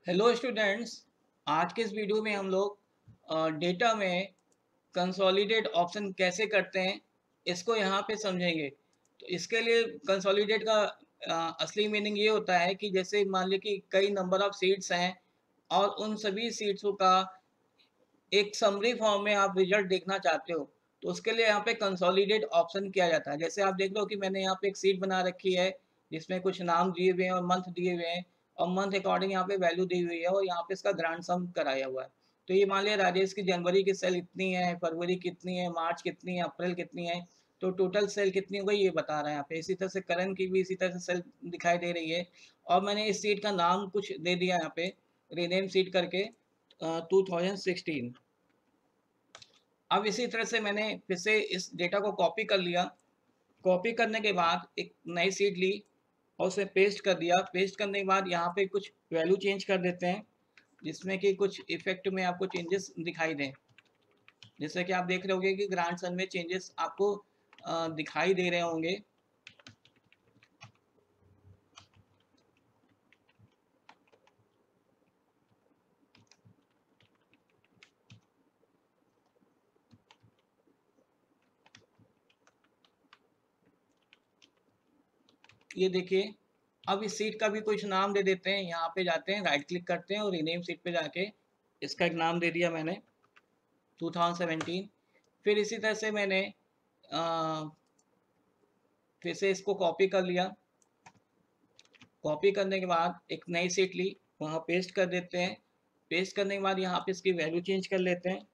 Hello students. आज के इस वीडियो में हम लोग डेटा में कंसोलिडेट ऑप्शन कैसे करते हैं इसको यहाँ पे समझेंगे। तो इसके लिए कंसोलिडेट का असली मीनिंग ये होता है कि जैसे मान लीजिए कि कई नंबर ऑफ सीट्स हैं और उन सभी सीट्सों का एक समरी फॉर्म में आप रिजल्ट देखना चाहते हो, तो उसके लिए यहाँ पे कंसोलिडेट ऑप्शन किया जाता है। जैसे आप देख लो कि मैंने यहाँ पे एक सीट बना रखी है जिसमें कुछ नाम दिए हुए हैं और मंथ दिए हुए हैं और मंथ अकॉर्डिंग यहाँ पे वैल्यू दी हुई है और यहाँ पे इसका ग्रांड सम कराया हुआ है। तो ये मान लिया राजेश की जनवरी की सेल इतनी है, फरवरी कितनी है, मार्च कितनी है, अप्रैल कितनी है, तो टोटल सेल कितनी हो गई ये बता रहा है यहाँ पे। इसी तरह से करण की भी इसी तरह से सेल दिखाई दे रही है और मैंने इस सीट का नाम कुछ दे दिया यहाँ पे, रीनेम सीट करके 2016। अब इसी तरह से मैंने फिर से इस डेटा को कॉपी कर लिया। कॉपी करने के बाद एक नई शीट ली और उसे पेस्ट कर दिया। पेस्ट करने के बाद यहाँ पे कुछ वैल्यू चेंज कर देते हैं जिसमें कि कुछ इफेक्ट में आपको चेंजेस दिखाई दें। जैसे कि आप देख रहे होंगे कि ग्रांड सन में चेंजेस आपको दिखाई दे रहे होंगे। ये देखिए, अब इस सीट का भी कुछ नाम दे देते हैं। यहाँ पे जाते हैं, राइट क्लिक करते हैं और रीनेम सीट पे जाके इसका एक नाम दे दिया मैंने 2017। फिर इसी तरह से मैंने फिर से इसको कॉपी कर लिया। कॉपी करने के बाद एक नई सीट ली, वहाँ पेस्ट कर देते हैं। पेस्ट करने के बाद यहाँ पे इसकी वैल्यू चेंज कर लेते हैं।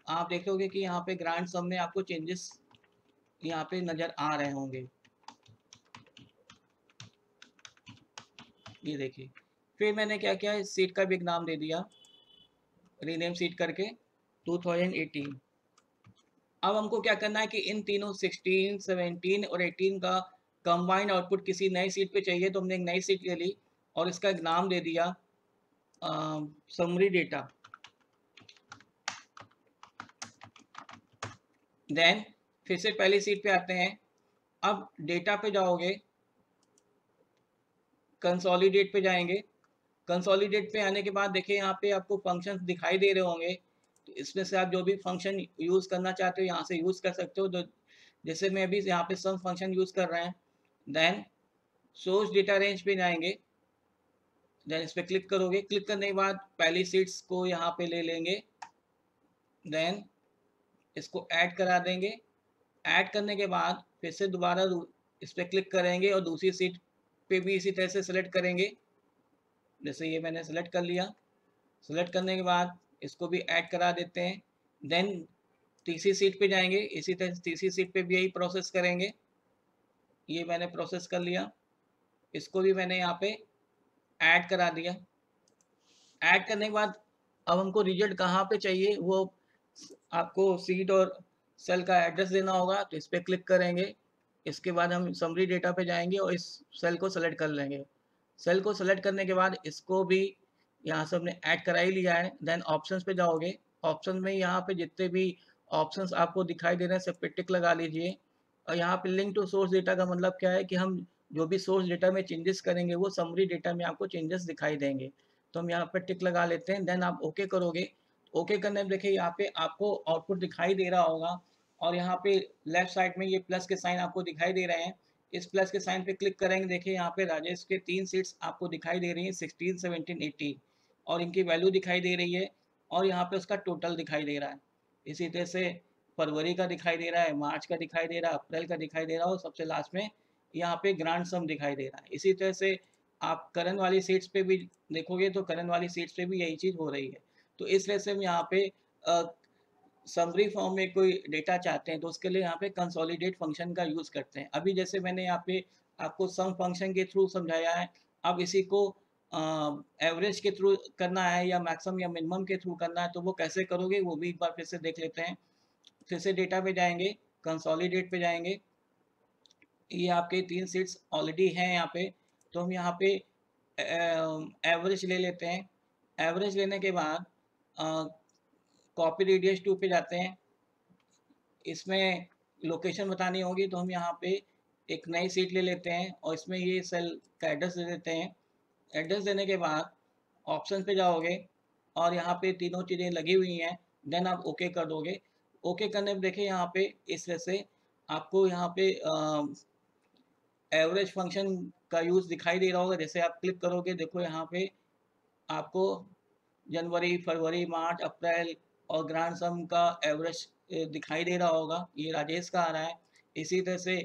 आप देखोगे कि यहाँ पे ग्रांड सम में आपको चेंजेस यहाँ पे नज़र आ रहे होंगे। ये देखिए, फिर मैंने क्या किया, इस सीट का भी एक नाम दे दिया, रीनेम सीट करके 2018। अब हमको क्या करना है कि इन तीनों 16, 17 और 18 का कंबाइंड आउटपुट किसी नई सीट पे चाहिए। तो हमने एक नई सीट ले ली और इसका एक नाम दे दिया समरी डेटा। देन फिर से पहली सीट पे आते हैं। अब डेटा पे जाओगे, कंसोलिडेट पे जाएंगे। कंसोलिडेट पे आने के बाद देखिए यहाँ पे आपको फंक्शंस दिखाई दे रहे होंगे। तो इसमें से आप जो भी फंक्शन यूज़ करना चाहते हो यहाँ से यूज़ कर सकते हो। तो जैसे मैं अभी यहाँ पे सम फंक्शन यूज़ कर रहे हैं। देन सोर्स डेटा रेंज पे जाएंगे। देन इस पर क्लिक करोगे। क्लिक करने के बाद पहली सीट्स को यहाँ पे ले लेंगे। देन इसको ऐड करा देंगे। ऐड करने के बाद फिर से दोबारा इस पर क्लिक करेंगे और दूसरी सीट पे भी इसी तरह से सेलेक्ट करेंगे। जैसे ये मैंने सेलेक्ट कर लिया। सेलेक्ट करने के बाद इसको भी ऐड करा देते हैं। देन तीसरी सीट पे जाएंगे, इसी तरह तीसरी सीट पे भी यही प्रोसेस करेंगे। ये मैंने प्रोसेस कर लिया। इसको भी मैंने यहाँ पे ऐड करा दिया। ऐड करने के बाद अब हमको रिजल्ट कहाँ पे चाहिए, वो आपको सीट और सेल का एड्रेस देना होगा। तो इस पर क्लिक करेंगे। इसके बाद हम समरी डेटा पे जाएंगे और इस सेल को सेलेक्ट कर लेंगे। सेल को सेलेक्ट करने के बाद इसको भी यहाँ से हमने ऐड करा ही लिया है। देन ऑप्शंस पे जाओगे। ऑप्शन में यहाँ पे जितने भी ऑप्शंस आपको दिखाई दे रहे हैं सब पे टिक लगा लीजिए। और यहाँ पे लिंक टू सोर्स डेटा का मतलब क्या है कि हम जो भी सोर्स डेटा में चेंजेस करेंगे वो समरी डेटा में आपको चेंजेस दिखाई देंगे। तो हम यहाँ पर टिक लगा लेते हैं। देन आप ओके करोगे। ओके करने में देखिए यहाँ पे आपको आउटपुट दिखाई दे रहा होगा और यहाँ पे लेफ्ट साइड में ये प्लस के साइन आपको दिखाई दे रहे हैं। इस प्लस के साइन पे क्लिक करेंगे। देखिए यहाँ पे राजेश के 3 सीट्स आपको दिखाई दे रही हैं, 16, 17, 18 और इनकी वैल्यू दिखाई दे रही है और यहाँ पे उसका टोटल दिखाई दे रहा है। इसी तरह से फरवरी का दिखाई दे रहा है, मार्च का दिखाई दे रहा है, अप्रैल का दिखाई दे रहा है और सबसे लास्ट में यहाँ पे ग्रांड सम दिखाई दे रहा है। इसी तरह से आप करंट वाली सीट्स पे भी देखोगे तो करंट वाली सीट्स पे भी यही चीज़ हो रही है। तो इस तरह से हम यहाँ पे समरी फॉर्म में कोई डेटा चाहते हैं तो उसके लिए यहाँ पे कंसोलिडेट फंक्शन का यूज़ करते हैं। अभी जैसे मैंने यहाँ पे आपको सम फंक्शन के थ्रू समझाया है। अब इसी को एवरेज के थ्रू करना है या मैक्सिमम या मिनिमम के थ्रू करना है तो वो कैसे करोगे वो भी एक बार फिर से देख लेते हैं। फिर से डेटा पे जाएंगे, कंसोलिडेट पे जाएंगे। ये आपके 3 सीट्स ऑलरेडी हैं यहाँ पे। तो हम यहाँ पे एवरेज ले लेते हैं। एवरेज लेने के बाद कॉपी रेडियस टू पे जाते हैं। इसमें लोकेशन बतानी होगी तो हम यहाँ पे एक नई सीट ले लेते हैं और इसमें ये सेल का एड्रेस दे देते हैं। एड्रेस देने के बाद ऑप्शन पे जाओगे और यहाँ पे तीनों चीज़ें लगी हुई हैं, देन आप ओके कर दोगे। ओके करने पे देखिए यहाँ पे इस वजह से आपको यहाँ पे एवरेज फंक्शन का यूज़ दिखाई दे रहा होगा। जैसे आप क्लिक करोगे, देखो यहाँ पे आपको जनवरी, फरवरी, मार्च, अप्रैल और ग्रांड सम का एवरेज दिखाई दे रहा होगा। ये राजेश का आ रहा है। इसी तरह से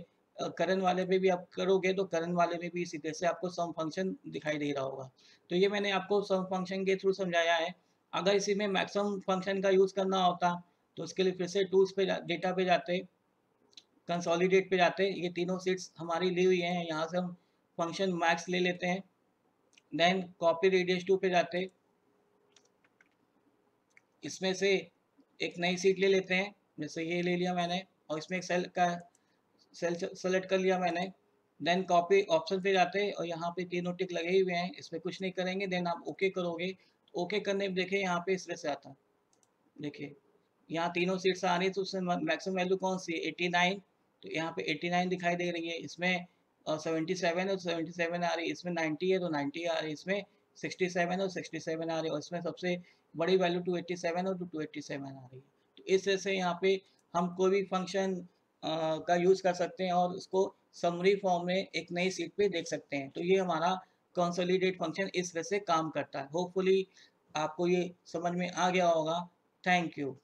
करण वाले पे भी आप करोगे तो करण वाले में भी इसी तरह से आपको सम फंक्शन दिखाई दे रहा होगा। तो ये मैंने आपको सम फंक्शन के थ्रू समझाया है। अगर इसी में मैक्सिमम फंक्शन का यूज़ करना होता तो उसके लिए फिर से टूल्स पे डेटा पे जाते, कंसोलिडेट पे जाते। ये तीनों सीट्स हमारी ली हुई हैं, यहाँ से हम फंक्शन मैक्स ले लेते हैं। देन कॉपी रेडियस टू पे जाते, इसमें से एक नई सीट ले लेते हैं। जैसे ये ले लिया मैंने और इसमें एक सेल सेलेक्ट कर लिया मैंने। देन कॉपी ऑप्शन पे जाते हैं और यहाँ पे तीनों टिक लगे हुए हैं, इसमें कुछ नहीं करेंगे। देन आप ओके करोगे। ओके करने पे देखिए यहाँ पे इस तरह से आता है। देखिए यहाँ तीनों सीट्स आ रही है तो उसमें मैक्सिमम वैल्यू कौन सी है, 89। तो यहाँ पे 89 दिखाई दे रही है। इसमें 77 है तो 77 आ रही है। इसमें 90 है तो 90 आ रही है। इसमें 67 और 67 आ रही है और इसमें सबसे बड़ी वैल्यू 287 और 287 आ रही है। तो इस तरह से यहाँ पे हम कोई भी फंक्शन का यूज़ कर सकते हैं और उसको समरी फॉर्म में एक नई सीट पे देख सकते हैं। तो ये हमारा कंसोलिडेट फंक्शन इस तरह से काम करता है। होपफुली आपको ये समझ में आ गया होगा। Thank you.